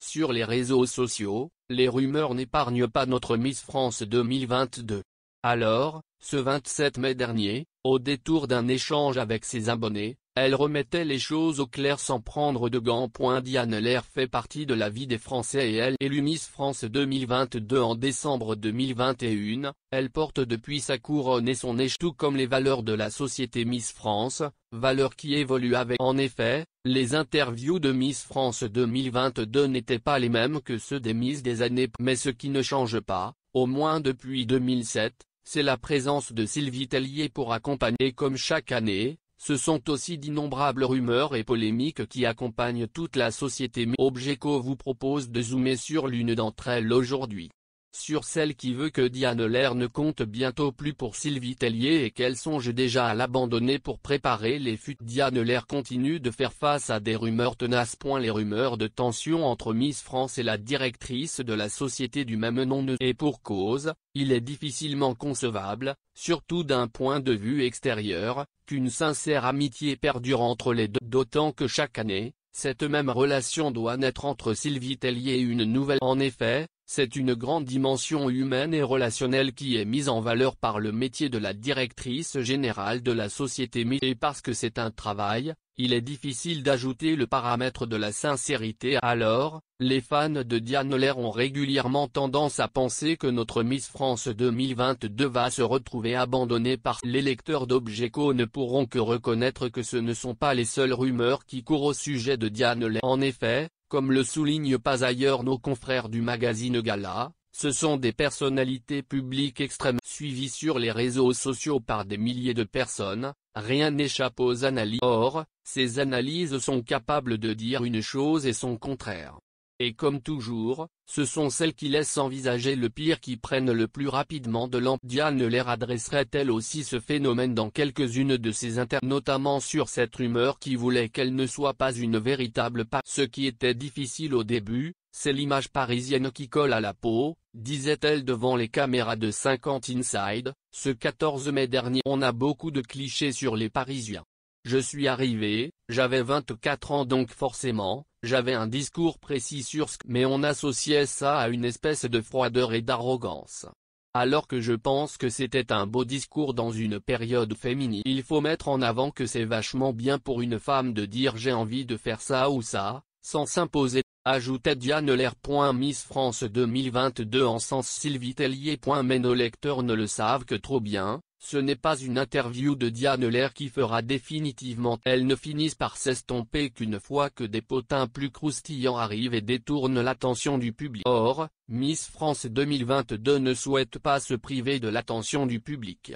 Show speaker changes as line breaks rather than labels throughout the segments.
Sur les réseaux sociaux, les rumeurs n'épargnent pas notre Miss France 2022. Alors, ce 27 mai dernier, au détour d'un échange avec ses abonnés, elle remettait les choses au clair sans prendre de gants. Diane Lair fait partie de la vie des Français et elle élue Miss France 2022 en décembre 2021, elle porte depuis sa couronne et son éche tout comme les valeurs de la société Miss France, valeurs qui évoluent avec. En effet, les interviews de Miss France 2022 n'étaient pas les mêmes que ceux des Miss des années, mais ce qui ne change pas, au moins depuis 2007, c'est la présence de Sylvie Tellier pour accompagner. Comme chaque année, ce sont aussi d'innombrables rumeurs et polémiques qui accompagnent toute la société. Objeco vous propose de zoomer sur l'une d'entre elles aujourd'hui. Sur celle qui veut que Diane Lair ne compte bientôt plus pour Sylvie Tellier et qu'elle songe déjà à l'abandonner pour préparer les fûts. Diane Lair continue de faire face à des rumeurs tenaces. Les rumeurs de tension entre Miss France et la directrice de la société du même nom et pour cause, il est difficilement concevable, surtout d'un point de vue extérieur, qu'une sincère amitié perdure entre les deux, d'autant que chaque année, cette même relation doit naître entre Sylvie Tellier et une nouvelle. En effet, c'est une grande dimension humaine et relationnelle qui est mise en valeur par le métier de la directrice générale de la société Miss. Et parce que c'est un travail, il est difficile d'ajouter le paramètre de la sincérité. Alors, les fans de Diane Lair ont régulièrement tendance à penser que notre Miss France 2022 va se retrouver abandonnée par. Les lecteurs d'Objeco ne pourront que reconnaître que ce ne sont pas les seules rumeurs qui courent au sujet de Diane Lair. En effet, comme le soulignent pas ailleurs nos confrères du magazine Gala, ce sont des personnalités publiques extrêmement suivies sur les réseaux sociaux par des milliers de personnes, rien n'échappe aux analyses. Or, ces analyses sont capables de dire une chose et son contraire. Et comme toujours, ce sont celles qui laissent envisager le pire qui prennent le plus rapidement de l'ampleur. Diane Lair adresserait-elle aussi ce phénomène dans quelques-unes de ses notamment sur cette rumeur qui voulait qu'elle ne soit pas une véritable Ce qui était difficile au début, c'est l'image parisienne qui colle à la peau, disait-elle devant les caméras de 50 Inside, ce 14 mai dernier. On a beaucoup de clichés sur les Parisiens. Je suis arrivé, j'avais 24 ans donc forcément, j'avais un discours précis sur ce mais on associait ça à une espèce de froideur et d'arrogance. Alors que je pense que c'était un beau discours dans une période féminine. Il faut mettre en avant que c'est vachement bien pour une femme de dire j'ai envie de faire ça ou ça, sans s'imposer, ajoutait Diane Lair. Miss France 2022 en sens Sylvie Tellier. Mais nos lecteurs ne le savent que trop bien. Ce n'est pas une interview de Diane Lair qui fera définitivement elles ne finissent par s'estomper qu'une fois que des potins plus croustillants arrivent et détournent l'attention du public. Or, Miss France 2022 ne souhaite pas se priver de l'attention du public.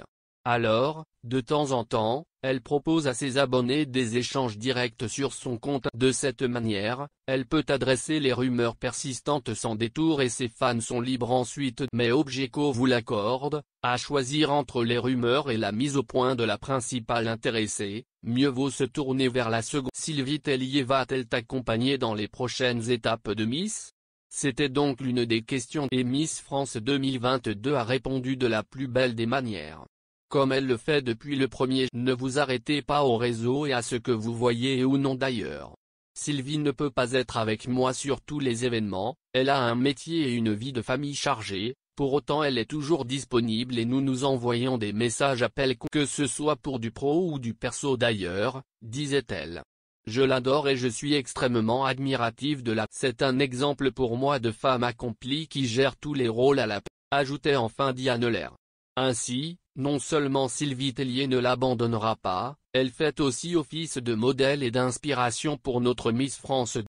Alors, de temps en temps, elle propose à ses abonnés des échanges directs sur son compte. De cette manière, elle peut adresser les rumeurs persistantes sans détour et ses fans sont libres ensuite. Mais Objeco vous l'accorde, à choisir entre les rumeurs et la mise au point de la principale intéressée, mieux vaut se tourner vers la seconde. Sylvie Tellier va-t-elle t'accompagner dans les prochaines étapes de Miss? C'était donc l'une des questions et Miss France 2022 a répondu de la plus belle des manières. Comme elle le fait depuis le premier. Ne vous arrêtez pas au réseau et à ce que vous voyez ou non d'ailleurs. Sylvie ne peut pas être avec moi sur tous les événements, elle a un métier et une vie de famille chargée, pour autant elle est toujours disponible et nous nous envoyons des messages appels que ce soit pour du pro ou du perso d'ailleurs, disait-elle. Je l'adore et je suis extrêmement admirative de la. C'est un exemple pour moi de femme accomplie qui gère tous les rôles à la ajoutait enfin Diane Lair. Ainsi, non seulement Sylvie Tellier ne l'abandonnera pas, elle fait aussi office de modèle et d'inspiration pour notre Miss France.